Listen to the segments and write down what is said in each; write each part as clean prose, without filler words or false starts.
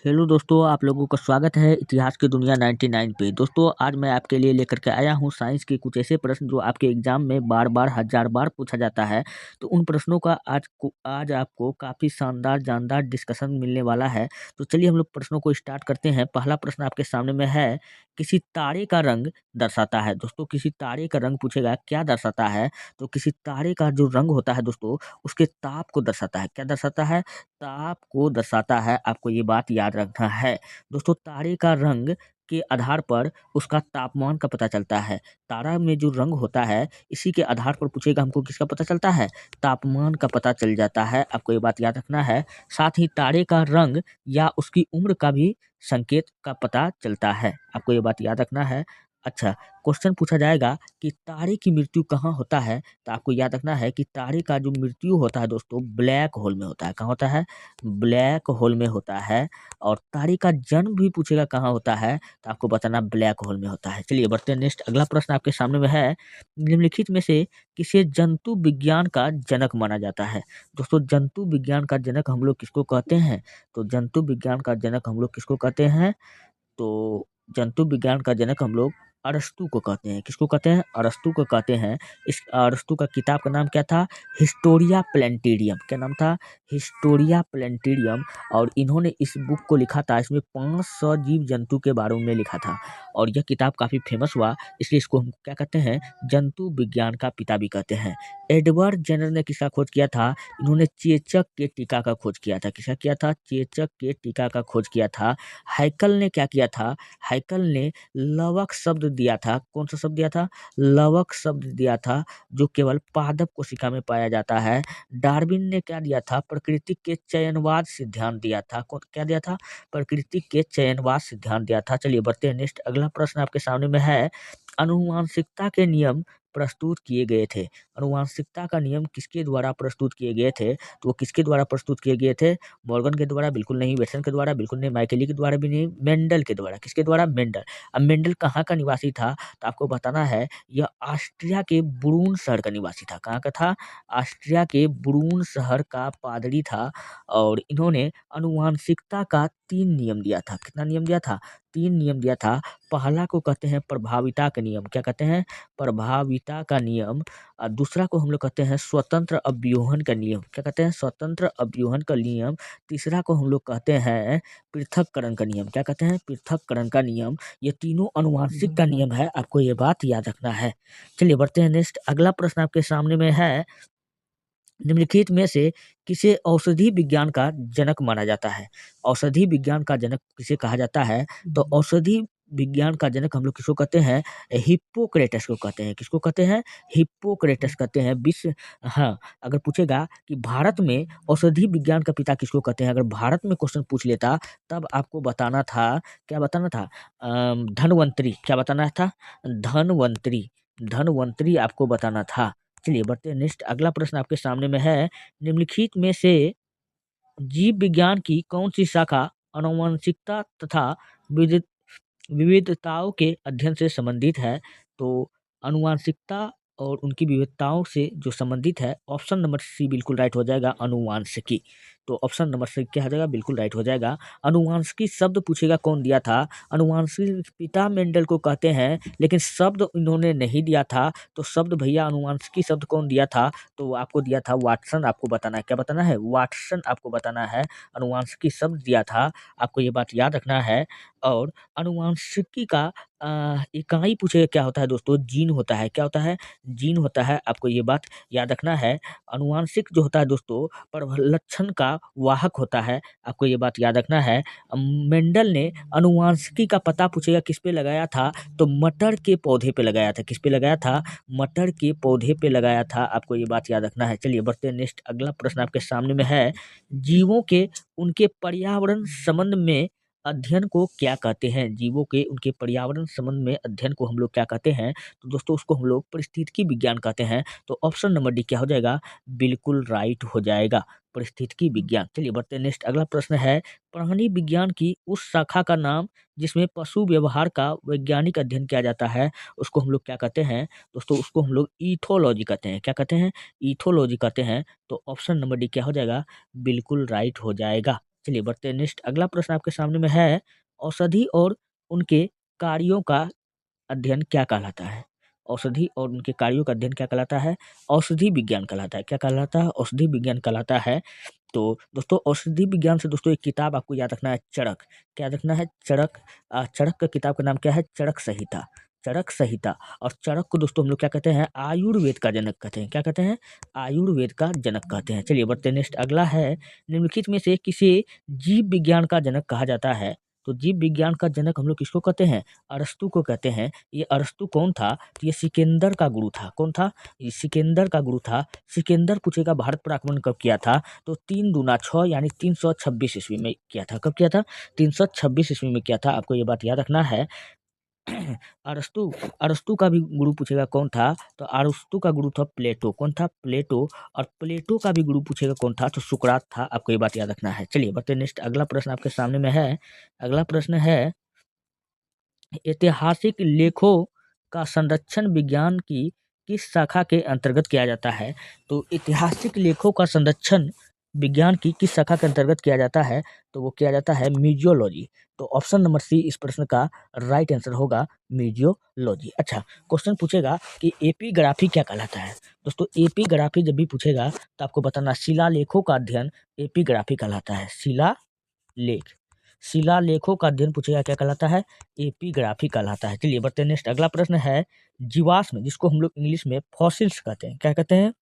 Hello दोस्तों, आप लोगों का स्वागत है इतिहास की दुनिया 99 पे। दोस्तों, आज मैं आपके लिए लेकर के आया हूँ साइंस के कुछ ऐसे प्रश्न जो आपके एग्जाम में बार-बार, हज़ार बार पूछा जाता है। तो उन प्रश्नों का आज आपको काफ़ी शानदार, जानदार डिस्कशन मिलने वाला है। तो चलिए हम लोग प्रश्नों को स्टार्ट करते हैं। पहला प्रश्न आपके सामने में है, किसी तारे का रंग दर्शाता है। दोस्तों, किसी तारे का रंग पूछेगा, क्या दर्शाता है? तो किसी तारे का जो रंग होता है दोस्तों, उसके ताप को दर्शाता है। क्या दर्शाता है? ताप को दर्शाता है। आपको ये बात याद रखना है। दोस्तों, तारे का रंग के आधार पर उसका तापमान का पता चलता है। तारा में जो रंग होता है, इसी के आधार पर पूछेगा हमको किसका पता चलता है? तापमान का पता चल जाता है। आपको ये बात याद रखना है। साथ ही तारे का रंग या उसकी उम्र का भी संकेत का पता चलता है। आपको ये बात याद रखना है। अच्छा, क्वेश्चन पूछा जाएगा कि तारे की मृत्यु कहाँ होता है? तो आपको याद रखना है कि तारे का जो मृत्यु होता है दोस्तों, ब्लैक होल में होता है। कहाँ होता है? ब्लैक होल में होता है। और तारे का जन्म भी पूछेगा कहाँ होता है, तो आपको बताना ब्लैक होल में होता है। चलिए बढ़ते हैं नेक्स्ट। अगला प्रश्न आपके सामने में है, निम्नलिखित में से किसे जंतु विज्ञान का जनक माना जाता है? दोस्तों, जंतु विज्ञान का जनक हम लोग किसको कहते हैं? तो जंतु विज्ञान का जनक हम लोग किसको कहते हैं? तो जंतु विज्ञान का जनक हम लोग अरस्तू को कहते हैं। किसको कहते हैं? अरस्तू को कहते हैं। इस अरस्तू का किताब का नाम क्या था? Historia planetarium. क्या नाम था? Historia planetarium. और इन्होंने इस बुक को लिखा था, इसमें 500 जीव जंतु के बारे में लिखा था। और यह किताब काफ़ी फेमस हुआ, इसलिए इसको हम क्या कहते हैं? जंतु विज्ञान का पिता भी कहते हैं। एडवर्ड जेनर ने किसका खोज किया था? इन्होंने चेचक के टीका का खोज किया था। किसका किया था? चेचक के टीका का खोज किया था। हैकल ने क्या किया था? हैकल ने लवक शब्द दिया था। कौन सा शब्द दिया था? लवक शब्द दिया था, जो केवल पादप कोशिका में पाया जाता है। डार्विन ने क्या दिया था? प्रकृति के चयनवाद सिद्धांत दिया था। कौन क्या दिया था? प्रकृति के चयनवाद सिद्धांत दिया था। चलिए बढ़ते हैं नेक्स्ट। अगला प्रश्न आपके सामने में है, आनुवंशिकता के नियम प्रस्तुत किए गए थे। आनुवंशिकता का नियम किसके द्वारा प्रस्तुत किए गए थे? तो वो किसके द्वारा प्रस्तुत किए गए थे? मॉर्गन के द्वारा? बिल्कुल नहीं। वेटसन के द्वारा? बिल्कुल नहीं। माइकेली के द्वारा भी नहीं। मेंडल के द्वारा। किसके द्वारा? मेंडल। अब मेंडल कहाँ का निवासी था? तो आपको बताना है, यह ऑस्ट्रिया के ब्रून शहर का निवासी था। कहाँ का था? ऑस्ट्रिया के ब्रून शहर का पादरी था। और इन्होंने आनुवंशिकता का 3 नियम दिया था। कितना नियम दिया था? 3 नियम दिया था। पहला को कहते हैं प्रभाविता का नियम। क्या कहते हैं? प्रभाविता का नियम। दूसरा को हम लोग कहते हैं स्वतंत्र अवरोहन का नियम। क्या कहते हैं? स्वतंत्र अवरोहन का नियम। तीसरा को हम लोग कहते हैं पृथक्करण का नियम। क्या कहते हैं? पृथक्करण का नियम। ये तीनों आनुवंशिक का नियम है। आपको ये बात याद रखना है। चलिए बढ़ते हैं नेक्स्ट। अगला प्रश्न आपके सामने में है, निम्नलिखित में से किसे औषधि विज्ञान का जनक माना जाता है? औषधि विज्ञान का जनक किसे कहा जाता है? तो औषधि विज्ञान का जनक हम लोग किसको कहते हैं? हिप्पोक्रेटस को कहते हैं। किसको कहते हैं? हिप्पोक्रेटस कहते हैं। विश्व हाँ, अगर पूछेगा कि भारत में औषधि विज्ञान का पिता किसको कहते हैं, अगर भारत में क्वेश्चन पूछ लेता, तब आपको बताना था, क्या बताना था? धन्वंतरी। क्या बताना था? धन्वंतरी। धन्वंतरी आपको बताना था। चलिए बढ़ते हैं नेक्स्ट। अगला प्रश्न आपके सामने में है, निम्नलिखित में से जीव विज्ञान की कौन सी शाखा आनुवंशिकता तथा विविध विविधताओं के अध्ययन से संबंधित है? तो आनुवंशिकता और उनकी विविधताओं से जो संबंधित है, ऑप्शन नंबर सी बिल्कुल राइट हो जाएगा, आनुवांशिकी। तो ऑप्शन नंबर सी क्या हो जाएगा? बिल्कुल राइट हो जाएगा। आनुवांशिकी शब्द पूछेगा कौन दिया था? आनुवांशिक पिता मेंडल को कहते हैं, लेकिन शब्द इन्होंने नहीं दिया था। तो शब्द भैया आनुवांशिकी शब्द कौन दिया था? तो वो आपको दिया था वाटसन। आपको बताना है, क्या बताना है? वाटसन आपको बताना है। आनुवांशिकी शब्द दिया था। आपको ये बात याद रखना है। और आनुवांशिकी का इकाई पूछेगा क्या होता है दोस्तों? जीन होता है। क्या होता है? जीन होता है। आपको ये बात याद रखना है। आनुवांशिक जो होता है दोस्तों, लक्षण का वाहक होता है। आपको ये बात याद रखना है। मेंडल ने आनुवांशिकी का पता पूछेगा किस पे लगाया था? तो मटर के पौधे पे लगाया था। किस पे लगाया था? मटर के पौधे पे लगाया था। आपको ये बात याद रखना है। चलिए बढ़ते हैं नेक्स्ट। अगला प्रश्न आपके सामने में है, जीवों के उनके पर्यावरण संबंध में अध्ययन को क्या कहते हैं? जीवों के उनके पर्यावरण संबंध में अध्ययन को हम लोग क्या कहते हैं? तो दोस्तों, उसको हम लोग पारिस्थितिकी विज्ञान कहते हैं। तो ऑप्शन नंबर डी क्या हो जाएगा? बिल्कुल राइट हो जाएगा, पारिस्थितिकी विज्ञान। चलिए बढ़ते हैं नेक्स्ट। अगला प्रश्न है, प्राणी विज्ञान की उस शाखा का नाम जिसमें पशु व्यवहार का वैज्ञानिक अध्ययन किया जाता है, उसको हम लोग क्या कहते हैं? दोस्तों, उसको हम लोग ईथोलॉजी कहते हैं। क्या कहते हैं? ईथोलॉजी कहते हैं। तो ऑप्शन नंबर डी क्या हो जाएगा? बिल्कुल राइट हो जाएगा। चलिए बढ़ते हैं नेक्स्ट, अगला प्रश्न आपके सामने में है, औषधि और उनके कार्यों का अध्ययन क्या कहलाता है? औषधि और उनके कार्यों का अध्ययन क्या कहलाता है? औषधि विज्ञान कहलाता है। क्या कहलाता है? औषधि विज्ञान कहलाता है। तो दोस्तों औषधि विज्ञान से दोस्तों एक किताब आपको याद रखना है, चरक। क्या रखना है? चरक। चरक का किताब का नाम क्या है? चरक संहिता। चरक संहिता। और चरक को दोस्तों हम लोग क्या कहते हैं? आयुर्वेद का जनक कहते हैं। क्या कहते हैं? आयुर्वेद का जनक कहते हैं। चलिए बढ़ते हैं नेक्स्ट, अगला है, निम्नलिखित में से किसे जीव विज्ञान का जनक कहा जाता है? तो जीव विज्ञान का जनक हम लोग किसको कहते हैं? अरस्तु को कहते हैं। ये अरस्तु कौन था? तो ये सिकंदर का गुरु था। कौन था? ये सिकंदर का गुरु था। सिकंदर पूछेगा भारत पर आक्रमण कब किया था? तो 3 दूना 6 यानी 326 ईस्वी में किया था। कब किया था? 326 ईस्वी में किया था। आपको ये बात याद रखना है। अरस्तु अरस्तु का भी गुरु पूछेगा कौन था? तो अरस्तु का गुरु था प्लेटो। कौन था? प्लेटो। और प्लेटो का भी गुरु पूछेगा कौन था? तो सुकरात था। आपको ये बात याद रखना है। चलिए बढ़ते नेक्स्ट, अगला प्रश्न आपके सामने में है। अगला प्रश्न है, ऐतिहासिक लेखों का संरक्षण विज्ञान की किस शाखा के अंतर्गत किया जाता है? तो ऐतिहासिक लेखों का संरक्षण विज्ञान की किस शाखा के अंतर्गत किया जाता है? तो वो किया जाता है म्यूजियोलॉजी। तो ऑप्शन नंबर सी इस प्रश्न का राइट आंसर होगा, म्यूजियोलॉजी। अच्छा, क्वेश्चन पूछेगा कि एपिग्राफी क्या कहलाता है? दोस्तों एपिग्राफी जब भी पूछेगा तो आपको बताना, शिलालेखों का अध्ययन एपिग्राफी कहलाता है। शिलालेख, शिलालेखों का अध्ययन पूछेगा क्या कहलाता है? एपिग्राफी कहलाता है। चलिए बढ़ते हैं नेक्स्ट, अगला प्रश्न है, जीवाश्म जिसको हम लोग इंग्लिश में फॉसिल्स कहते हैं। क्या कहते हैं?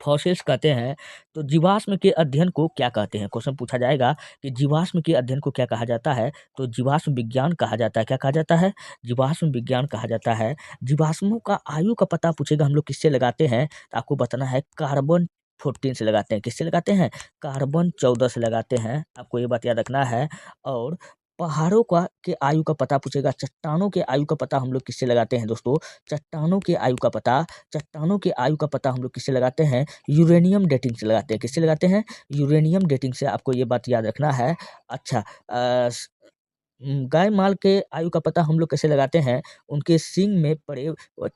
फॉसिल्स कहते हैं। तो जीवाश्म के अध्ययन को क्या कहते हैं? क्वेश्चन पूछा जाएगा कि जीवाश्म के अध्ययन को क्या कहा जाता है? तो जीवाश्म विज्ञान कहा जाता है। क्या कहा जाता है? जीवाश्म विज्ञान कहा जाता है। जीवाश्मों का आयु का पता पूछेगा हम लोग किससे लगाते हैं? तो आपको बताना है कार्बन 14 से लगाते हैं। किससे लगाते हैं? कार्बन 14 से लगाते हैं। आपको ये बात याद रखना है। और पहाड़ों का के आयु का पता पूछेगा, चट्टानों के आयु का पता हम लोग किससे लगाते हैं दोस्तों? चट्टानों के आयु का पता, चट्टानों के आयु का पता हम लोग किससे लगाते हैं? यूरेनियम डेटिंग से लगाते हैं। किससे लगाते हैं? यूरेनियम डेटिंग से। आपको ये बात याद रखना है। अच्छा, गाय माल के आयु का पता हम लोग कैसे लगाते हैं? उनके सींग में पड़े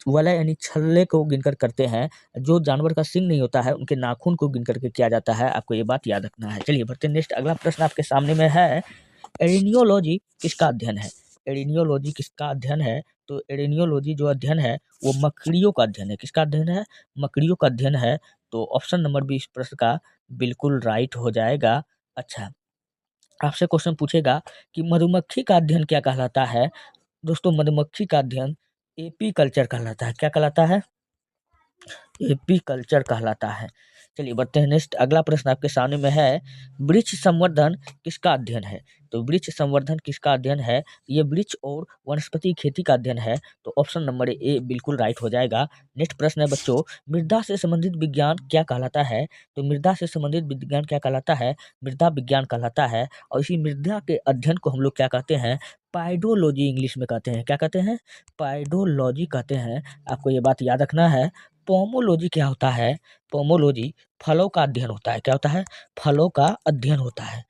वलय यानी छल्ले को गिनकर करते हैं। जो जानवर का सींग नहीं होता है उनके नाखून को गिन करके किया जाता है। आपको ये बात याद रखना है। चलिए बढ़ते हैं नेक्स्ट, अगला प्रश्न आपके सामने में है, एरिनियोलॉजी किसका अध्ययन है? एरिनियोलॉजी किसका अध्ययन है? तो एरिनियोलॉजी जो अध्ययन है वो मकड़ियों का अध्ययन है। किसका अध्ययन है? मकड़ियों का अध्ययन है। तो ऑप्शन नंबर बी इस प्रश्न का बिल्कुल राइट हो जाएगा। अच्छा, आपसे क्वेश्चन पूछेगा कि मधुमक्खी का अध्ययन क्या कहलाता है? दोस्तों मधुमक्खी का अध्ययन एपीकल्चर कहलाता है। क्या कहलाता है? एपीकल्चर कहलाता है। चलिए बढ़ते हैं नेक्स्ट, अगला प्रश्न आपके सामने में है, वृक्ष संवर्धन किसका अध्ययन है? तो वृक्ष संवर्धन किसका अध्ययन है? ये वृक्ष और वनस्पति खेती का अध्ययन है। तो ऑप्शन नंबर ए बिल्कुल राइट हो जाएगा। नेक्स्ट प्रश्न है बच्चों, मृदा से संबंधित विज्ञान क्या कहलाता है? तो मृदा से संबंधित विज्ञान क्या कहलाता है? मृदा विज्ञान कहलाता है। और इसी मृदा के अध्ययन को हम लोग क्या कहते हैं? पाइडोलॉजी इंग्लिश में कहते हैं। क्या कहते हैं? पाइडोलॉजी कहते हैं। आपको ये बात याद रखना है। पोमोलॉजी क्या होता है? पोमोलॉजी फलों का अध्ययन होता है। क्या होता है? फलों का अध्ययन होता है।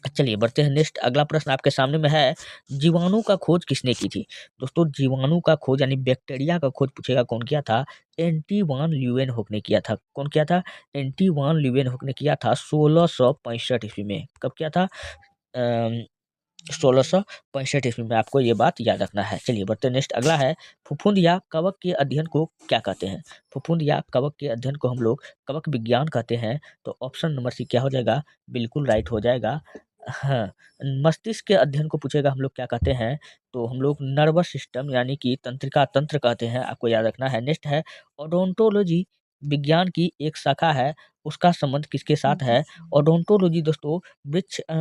चलिए बढ़ते हैं नेक्स्ट, अगला प्रश्न आपके सामने में है, जीवाणु का खोज किसने की थी? दोस्तों जीवाणु का खोज यानी बैक्टीरिया का खोज पूछेगा कौन किया था? एंटी वान ल्यूवेनहुक ने किया था। कौन किया था? एंटी वान ल्यूवेनहुक ने किया था 1665 ईस्वी में। कब किया था? 1665 ईस्वी में। आपको ये बात याद रखना है। चलिए बढ़ते हैं नेक्स्ट, अगला है, फफूंद या कवक के अध्ययन को क्या कहते हैं? फफूंद या कवक के अध्ययन को हम लोग कवक विज्ञान कहते हैं। तो ऑप्शन नंबर सी क्या हो जाएगा? बिल्कुल राइट हो जाएगा। हाँ, मस्तिष्क के अध्ययन को पूछेगा हम लोग क्या कहते हैं? तो हम लोग नर्वस सिस्टम यानी कि तंत्रिका तंत्र कहते हैं। आपको याद रखना है। नेक्स्ट है, ओडोंटोलॉजी विज्ञान की एक शाखा है, उसका संबंध किसके साथ है? ओडोंटोलॉजी दोस्तों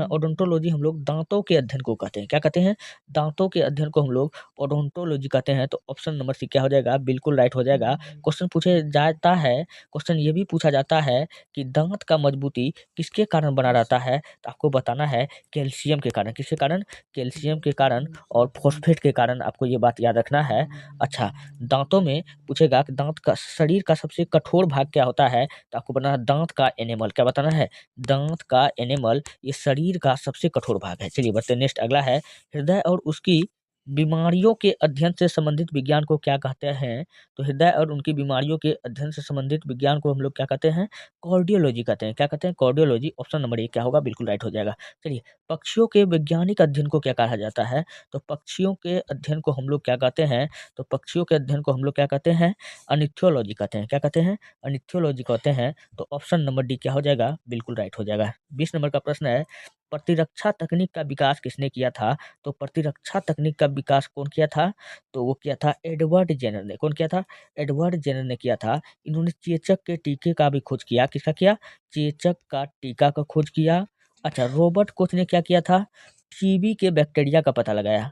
ओडोंटोलॉजी हम लोग दांतों के अध्ययन को कहते हैं। क्या कहते हैं? दांतों के अध्ययन को हम लोग ओडोंटोलॉजी कहते हैं। तो ऑप्शन नंबर सी क्या हो जाएगा? बिल्कुल राइट हो जाएगा। क्वेश्चन पूछे जाता है, क्वेश्चन ये भी पूछा जाता है कि दांत का मजबूती किसके कारण बना रहता है? तो आपको बताना है कैल्शियम के कारण। किसके कारण? कैल्शियम के कारण और फॉस्फेट के कारण। आपको ये बात याद रखना है। अच्छा, दांतों में पूछेगा कि दांत का शरीर का सबसे कठोर भाग क्या होता है? तो आपको बताना है दांत का एनिमल। क्या बताना है? दांत का एनिमल ये शरीर का सबसे कठोर भाग है। चलिए बढ़ते हैं नेक्स्ट, अगला है, हृदय और उसकी बीमारियों के अध्ययन से संबंधित विज्ञान को क्या कहते हैं? तो हृदय और उनकी बीमारियों के अध्ययन से संबंधित विज्ञान को हम लोग क्या कहते हैं? कार्डियोलॉजी कहते हैं। क्या कहते हैं? कार्डियोलॉजी। ऑप्शन नंबर ए क्या होगा? बिल्कुल राइट हो जाएगा। चलिए, पक्षियों के वैज्ञानिक अध्ययन को क्या कहा जाता है? तो पक्षियों के अध्ययन को हम लोग क्या कहते हैं? तो पक्षियों के अध्ययन को हम लोग क्या कहते हैं? अर्निथोलॉजी कहते हैं। क्या कहते हैं? अर्निथोलॉजी कहते हैं। तो ऑप्शन नंबर डी क्या हो जाएगा? बिल्कुल राइट हो जाएगा। 20 नंबर का प्रश्न है, प्रतिरक्षा तकनीक का विकास किसने किया था? तो प्रतिरक्षा तकनीक का विकास कौन किया था? तो वो किया था एडवर्ड जेनर ने। कौन किया था? एडवर्ड जेनर ने किया था। इन्होंने चेचक के टीके का भी खोज किया। किसका किया? चेचक का टीका का खोज किया। अच्छा, रॉबर्ट कोच ने क्या किया था? टीबी के बैक्टीरिया का पता लगाया।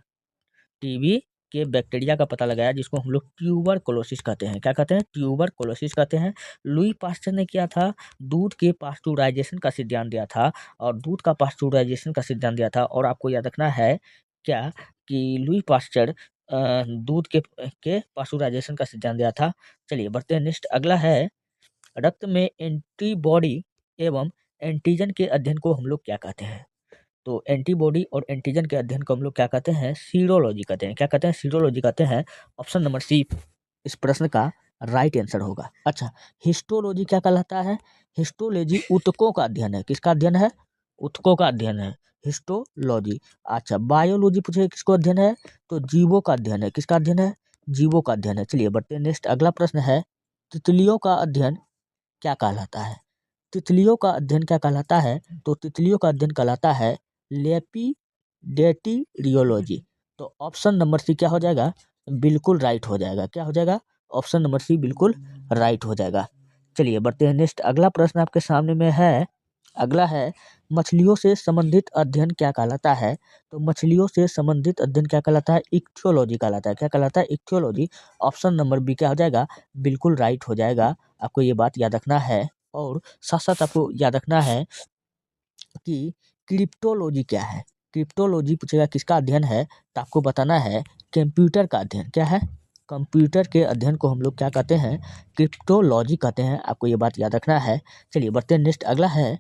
टीबी के बैक्टीरिया का पता लगाया, जिसको हम लोग ट्यूबरकुलोसिस कहते हैं। क्या कहते हैं? ट्यूबरकुलोसिस कहते हैं। लुई पास्चर ने किया था? दूध के पास्चुराइजेशन का सिद्धांत दिया था, और दूध का पास्चुराइजेशन का सिद्धांत दिया था। और आपको याद रखना है क्या, कि लुई पास्चर दूध के पास्चुराइजेशन का सिद्धांत दिया था। चलिए बढ़ते हैं नेक्स्ट। अगला है, रक्त में एंटीबॉडी एवं एंटीजन के अध्ययन को हम लोग क्या कहते हैं? तो एंटीबॉडी और एंटीजन के अध्ययन को हम लोग क्या कहते हैं? सीरोलॉजी कहते हैं। क्या कहते हैं? सीरोलॉजी कहते हैं। ऑप्शन नंबर सी इस प्रश्न का राइट आंसर होगा। अच्छा, हिस्टोलॉजी क्या कहलाता है? हिस्टोलॉजी ऊतकों का अध्ययन है। किसका अध्ययन है? ऊतकों का अध्ययन है हिस्टोलॉजी। अच्छा, बायोलॉजी पूछे किसको अध्ययन है? तो जीवों का अध्ययन है। किसका अध्ययन है? जीवों का अध्ययन है। चलिए बढ़ते हैं नेक्स्ट। अगला प्रश्न है, तितलियों का अध्ययन क्या कहलाता है? तितलियों का अध्ययन क्या कहलाता है? तो तितलियों का अध्ययन कहलाता है लेपिडेटेरियोलॉजी। तो ऑप्शन नंबर सी क्या हो जाएगा? बिल्कुल राइट हो जाएगा। क्या हो जाएगा? ऑप्शन नंबर सी बिल्कुल राइट हो जाएगा। चलिए बढ़ते हैं नेक्स्ट। अगला प्रश्न आपके सामने में है, अगला है, मछलियों से संबंधित अध्ययन क्या कहलाता है? तो मछलियों से संबंधित अध्ययन क्या कहलाता है? इक्थियोलॉजी कहलाता है। क्या कहलाता है? इक्थियोलॉजी। ऑप्शन नंबर बी क्या हो जाएगा? बिल्कुल राइट हो जाएगा। आपको ये बात याद रखना है। और साथ साथ आपको याद रखना है कि क्रिप्टोलॉजी क्या है? क्रिप्टोलॉजी पूछेगा किसका अध्ययन है, तो आपको बताना है कंप्यूटर का अध्ययन। क्या है? कंप्यूटर के अध्ययन को हम लोग क्या कहते हैं? क्रिप्टोलॉजी कहते हैं। आपको ये बात याद रखना है। चलिए बढ़ते हैं नेक्स्ट। अगला है,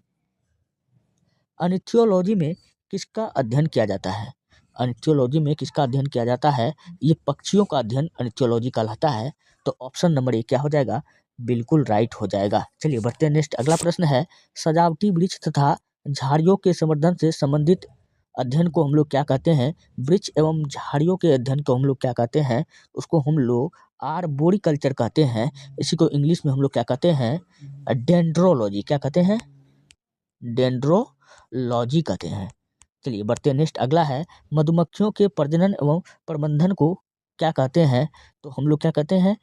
अर्निथियोलॉजी में किसका अध्ययन किया जाता है? अर्निथियोलॉजी में किसका अध्ययन किया जाता है? ये पक्षियों का अध्ययन अर्निथियोलॉजी कहलाता है। तो ऑप्शन नंबर ए क्या हो जाएगा? बिल्कुल राइट हो जाएगा। चलिए बढ़ते हैं नेक्स्ट। अगला प्रश्न है, सजावटी वृक्ष तथा झाड़ियों के संवर्धन से संबंधित अध्ययन को हम लोग क्या कहते हैं? वृक्ष एवं झाड़ियों के अध्ययन को हम लोग क्या कहते हैं? उसको हम लोग आर्बोरिकल्चर कहते हैं। इसी को इंग्लिश में हम लोग क्या कहते हैं? डेंड्रोलॉजी। क्या कहते हैं? डेंड्रोलॉजी कहते हैं। चलिए बढ़ते हैं नेक्स्ट। अगला है, मधुमक्खियों के प्रजनन एवं प्रबंधन को क्या कहते हैं? तो हम लोग क्या कहते हैं?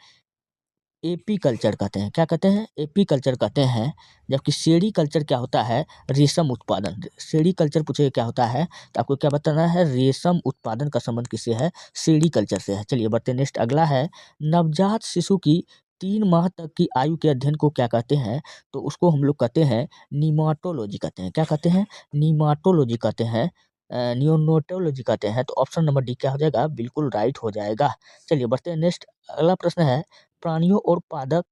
एपीकल्चर कहते हैं। क्या कहते हैं? एपीकल्चर कहते हैं। जबकि सेरीकल्चर क्या होता है? रेशम उत्पादन। सेरीकल्चर पूछे क्या होता है, तो आपको क्या बताना है? रेशम उत्पादन का संबंध किससे है? सेरीकल्चर से है। चलिए बढ़ते हैं नेक्स्ट। अगला है, नवजात शिशु की 3 माह तक की आयु के अध्ययन को क्या कहते हैं? तो उसको हम लोग कहते हैं नीमाटोलॉजी कहते हैं। क्या कहते हैं? नीमाटोलॉजी कहते हैं। नियोनेटोलॉजी कहते हैं। तो ऑप्शन नंबर डी क्या हो जाएगा? बिल्कुल राइट हो जाएगा। चलिए बढ़ते हैं नेक्स्ट। अगला प्रश्न है, प्राणियों और पादप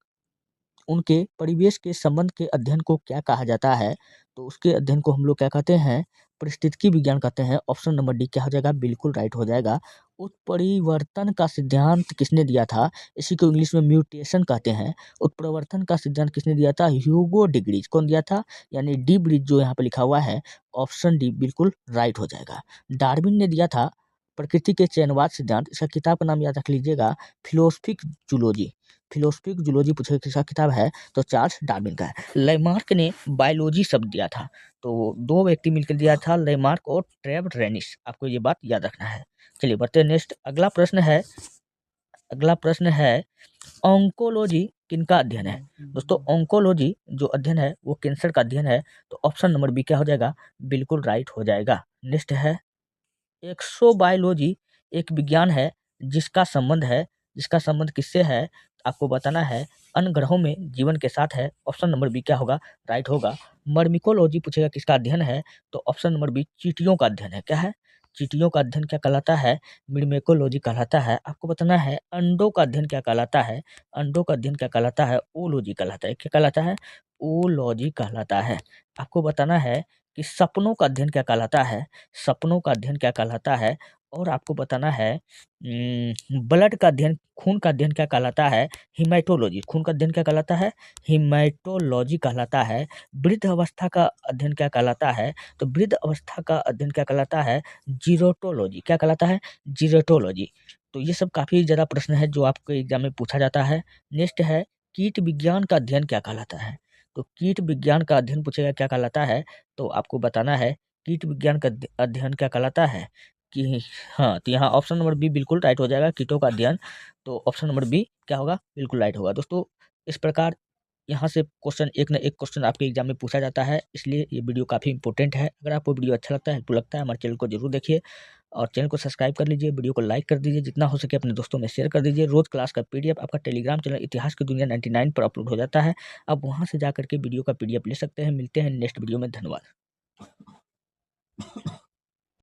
उनके परिवेश के संबंध के अध्ययन को क्या कहा जाता है? तो उसके अध्ययन को हम लोग क्या कहते हैं? पारिस्थितिकी विज्ञान कहते हैं। ऑप्शन नंबर डी क्या हो जाएगा? बिल्कुल राइट हो जाएगा। उत्परिवर्तन का सिद्धांत किसने दिया था? इसी को इंग्लिश में म्यूटेशन कहते हैं। उत्परिवर्तन का सिद्धांत किसने दिया था? ह्यूगो डिग्रीज। कौन दिया था? यानी डी ब्रिज जो यहाँ पे लिखा हुआ है, ऑप्शन डी बिल्कुल राइट हो जाएगा। डार्विन ने दिया था प्रकृति के चयनवाद सिद्धांत। इसका किताब का नाम याद रख लीजिएगा, फिलोसफिक जूलॉजी। फिलोसफिक जूलॉजी पूछे किसका किताब है? तो चार्ल्स डार्विन का है। लेमार्क ने बायोलॉजी शब्द दिया था। तो 2 व्यक्ति मिलकर दिया था, लेमार्क और ट्रेव रेनिस। आपको ये बात याद रखना है। चलिए बढ़ते हैं नेक्स्ट। अगला प्रश्न है, अगला प्रश्न है, ऑन्कोलॉजी किनका अध्ययन है? दोस्तों ऑन्कोलॉजी जो अध्ययन है वो कैंसर का अध्ययन है। तो ऑप्शन नंबर बी क्या हो जाएगा? बिल्कुल राइट हो जाएगा। नेक्स्ट है, एक्सोबायोलॉजी एक विज्ञान है जिसका संबंध किससे है? आपको बताना है अन्य ग्रहों में जीवन के साथ है। ऑप्शन नंबर बी क्या होगा? राइट होगा। मर्मिकोलॉजी पूछेगा किसका अध्ययन है? तो ऑप्शन नंबर बी चींटियों का अध्ययन है। क्या है? चींटियों का अध्ययन क्या कहलाता है? मिर्मेकोलॉजी कहलाता है। आपको बताना है अंडों का अध्ययन क्या कहलाता है? अंडों का अध्ययन क्या कहलाता है? ओलॉजी कहलाता है। क्या कहलाता है? ओलॉजी कहलाता है। आपको बताना है कि सपनों का अध्ययन क्या कहलाता है? सपनों का अध्ययन क्या कहलाता है? और आपको बताना है ब्लड का अध्ययन, खून का अध्ययन क्या कहलाता है? हीमेटोलॉजी। खून का अध्ययन क्या कहलाता है? हीमेटोलॉजी कहलाता है। वृद्ध अवस्था का अध्ययन क्या कहलाता है? तो वृद्ध अवस्था का अध्ययन क्या कहलाता है? जीरोटोलॉजी। क्या कहलाता है? जीरोटोलॉजी। तो ये सब काफ़ी ज़्यादा प्रश्न है जो आपके एग्ज़ाम में पूछा जाता है। नेक्स्ट है कीट विज्ञान का अध्ययन क्या कहलाता है? तो कीट विज्ञान का अध्ययन पूछेगा क्या कहलाता है? तो आपको बताना है कीट विज्ञान का अध्ययन क्या कहलाता है? कि हाँ, तो यहाँ ऑप्शन नंबर बी बिल्कुल राइट हो जाएगा, कीटों का अध्ययन। तो ऑप्शन नंबर बी क्या होगा? बिल्कुल राइट होगा। दोस्तों, इस प्रकार यहाँ से क्वेश्चन एक न एक क्वेश्चन आपके एग्जाम में पूछा जाता है, इसलिए ये वीडियो काफ़ी इंपॉर्टेंट है। अगर आपको वीडियो अच्छा लगता है, हेल्पफुल लगता है, हमारे चैनल को जरूर देखिए और चैनल को सब्सक्राइब कर लीजिए, वीडियो को लाइक कर दीजिए, जितना हो सके अपने दोस्तों में शेयर कर दीजिए। रोज क्लास का पीडीएफ आपका टेलीग्राम चैनल इतिहास की दुनिया 99 पर अपलोड हो जाता है। आप वहाँ से जा करके वीडियो का पीडीएफ ले सकते हैं। मिलते हैं नेक्स्ट वीडियो में। धन्यवाद।